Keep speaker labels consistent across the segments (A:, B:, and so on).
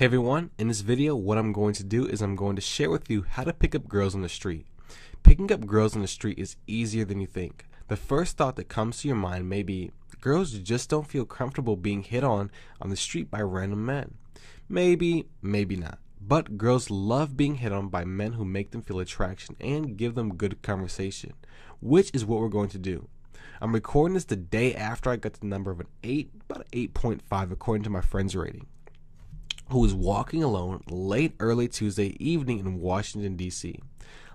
A: Hey everyone, in this video what I'm going to do is I'm going to share with you how to pick up girls on the street. Picking up girls on the street is easier than you think. The first thought that comes to your mind may be, girls just don't feel comfortable being hit on the street by random men. Maybe, maybe not. But girls love being hit on by men who make them feel attraction and give them good conversation, which is what we're going to do. I'm recording this the day after I got the number of an 8, about an 8.5 according to my friend's rating, who was walking alone late early Tuesday evening in Washington, D.C.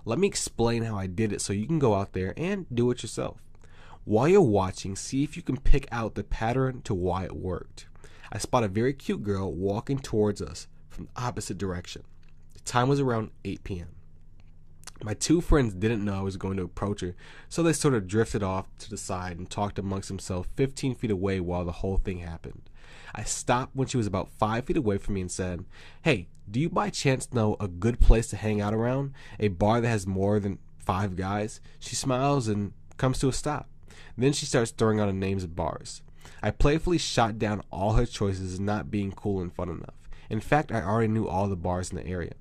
A: Let me explain how I did it so you can go out there and do it yourself. While you're watching, see if you can pick out the pattern to why it worked. I spot a very cute girl walking towards us from the opposite direction. The time was around 8 p.m. My two friends didn't know I was going to approach her, so they sort of drifted off to the side and talked amongst themselves 15 feet away while the whole thing happened. I stopped when she was about 5 feet away from me and said, "Hey, do you by chance know a good place to hang out around? A bar that has more than 5 guys?" She smiles and comes to a stop. Then she starts throwing out names of bars. I playfully shot down all her choices as not being cool and fun enough. In fact, I already knew all the bars in the area.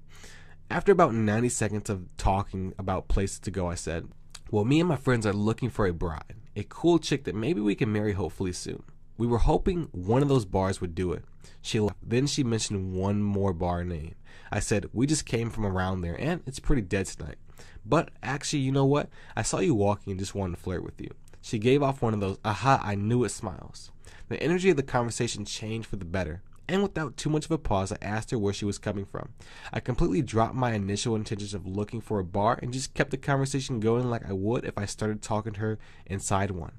A: After about 90 seconds of talking about places to go, I said, "Well, me and my friends are looking for a bride, a cool chick that maybe we can marry hopefully soon. We were hoping one of those bars would do it." She laughed. Then she mentioned one more bar name. I said, "We just came from around there and it's pretty dead tonight. But actually, you know what? I saw you walking and just wanted to flirt with you." She gave off one of those, "aha, I knew it" smiles. The energy of the conversation changed for the better, and without too much of a pause, I asked her where she was coming from. I completely dropped my initial intentions of looking for a bar and just kept the conversation going like I would if I started talking to her inside one.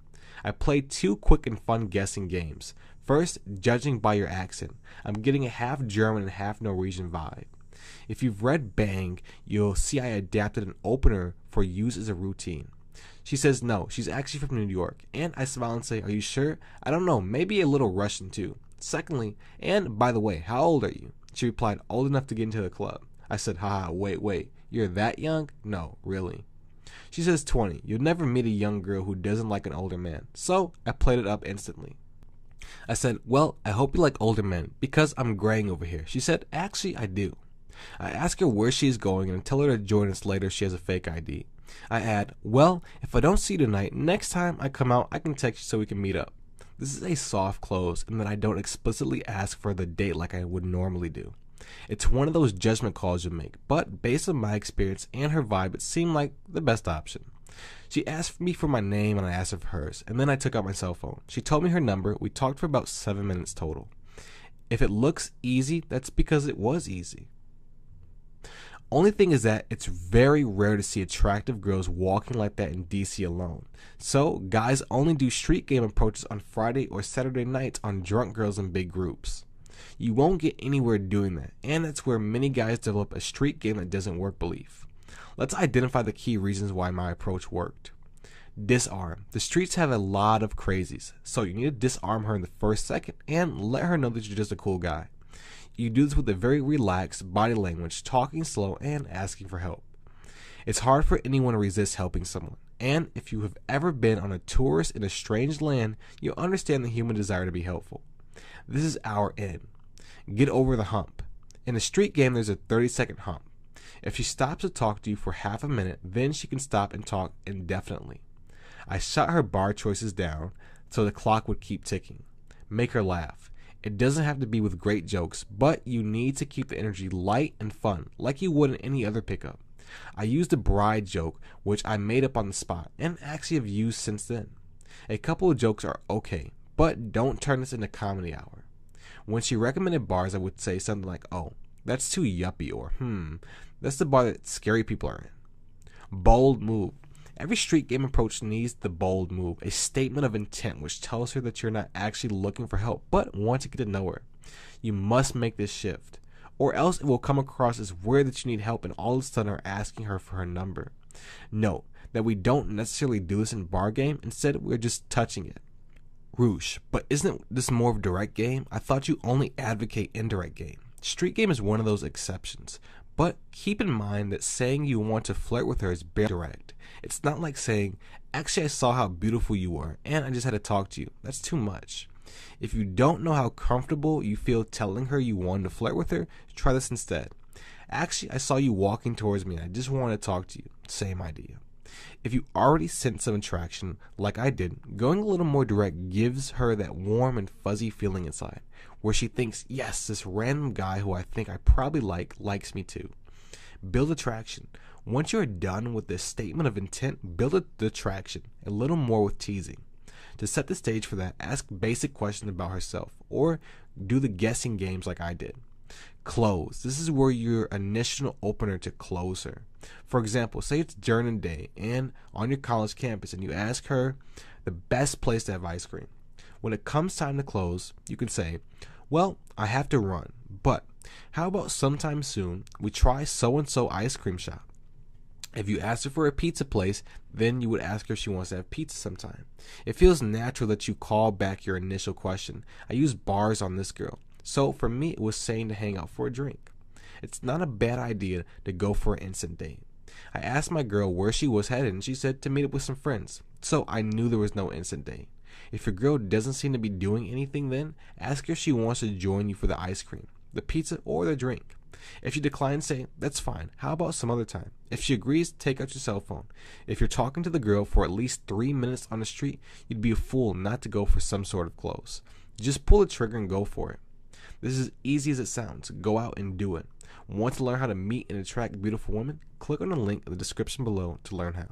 A: I played 2 quick and fun guessing games. First, judging by your accent. I'm getting a half German and half Norwegian vibe. If you've read Bang, you'll see I adapted an opener for use as a routine. She says no, she's actually from New York, and I smile and say, "Are you sure? I don't know, maybe a little Russian too." Secondly, "And by the way, how old are you?" She replied, "Old enough to get into the club." I said, "Haha, wait, you're that young?" "No, really." She says 20. You'll never meet a young girl who doesn't like an older man. So I played it up instantly. I said, "Well, I hope you like older men, because I'm graying over here." She said, "Actually, I do." I ask her where she is going and tell her to join us later if she has a fake ID. I add, "Well, if I don't see you tonight, next time I come out, I can text you so we can meet up." This is a soft close in that I don't explicitly ask for the date like I would normally do. It's one of those judgment calls you make, but based on my experience and her vibe, it seemed like the best option. She asked me for my name and I asked her for hers, and then I took out my cell phone. She told me her number. We talked for about 7 minutes total. If it looks easy, that's because it was easy. Only thing is that it's very rare to see attractive girls walking like that in DC alone. So guys only do street game approaches on Friday or Saturday nights on drunk girls in big groups. You won't get anywhere doing that, and that's where many guys develop a street game that doesn't work belief. Let's identify the key reasons why my approach worked. Disarm. The streets have a lot of crazies, so you need to disarm her in the first second and let her know that you're just a cool guy. You do this with a very relaxed body language, talking slow and asking for help. It's hard for anyone to resist helping someone, and if you have ever been on a tourist in a strange land, you'll understand the human desire to be helpful. This is our end. Get over the hump. In a street game, there's a 30-second hump. If she stops to talk to you for half a minute, then she can stop and talk indefinitely. I shot her bar choices down so the clock would keep ticking. Make her laugh. It doesn't have to be with great jokes, but you need to keep the energy light and fun, like you would in any other pickup. I used a bride joke, which I made up on the spot, and actually have used since then. A couple of jokes are okay, but don't turn this into comedy hour. When she recommended bars, I would say something like, "Oh, that's too yuppie," or "that's the bar that scary people are in." Bold move. Every street game approach needs the bold move, a statement of intent which tells her that you're not actually looking for help, but want to get to know her. You must make this shift, or else it will come across as weird that you need help and all of a sudden are asking her for her number. Note that we don't necessarily do this in bar game, instead we're just touching it. Roosh, but isn't this more of a direct game? I thought you only advocate indirect game. Street game is one of those exceptions, but keep in mind that saying you want to flirt with her is very direct. It's not like saying, "Actually, I saw how beautiful you were, and I just had to talk to you." That's too much. If you don't know how comfortable you feel telling her you want to flirt with her, try this instead. Actually, I saw you walking towards me and I just want to talk to you. Same idea. If you already sense some attraction, like I did, going a little more direct gives her that warm and fuzzy feeling inside, where she thinks, yes, this random guy who I think I probably likes me too. Build attraction. Once you're done with this statement of intent, build the attraction, a little more with teasing. To set the stage for that, ask basic questions about herself, or do the guessing games like I did. Close. This is where your initial opener to close her. For example, say it's during the day and on your college campus and you ask her the best place to have ice cream. When it comes time to close, you can say, well, I have to run, but how about sometime soon we try so-and-so ice cream shop? If you ask her for a pizza place, then you would ask her if she wants to have pizza sometime. It feels natural that you call back your initial question. I use bars on this girl. So for me, it was saying to hang out for a drink. It's not a bad idea to go for an instant date. I asked my girl where she was headed and she said to meet up with some friends. So I knew there was no instant date. If your girl doesn't seem to be doing anything then, ask her if she wants to join you for the ice cream, the pizza, or the drink. If she declines, say, that's fine. How about some other time? If she agrees, take out your cell phone. If you're talking to the girl for at least 3 minutes on the street, you'd be a fool not to go for some sort of close. Just pull the trigger and go for it. This is as easy as it sounds. Go out and do it. Want to learn how to meet and attract beautiful women? Click on the link in the description below to learn how.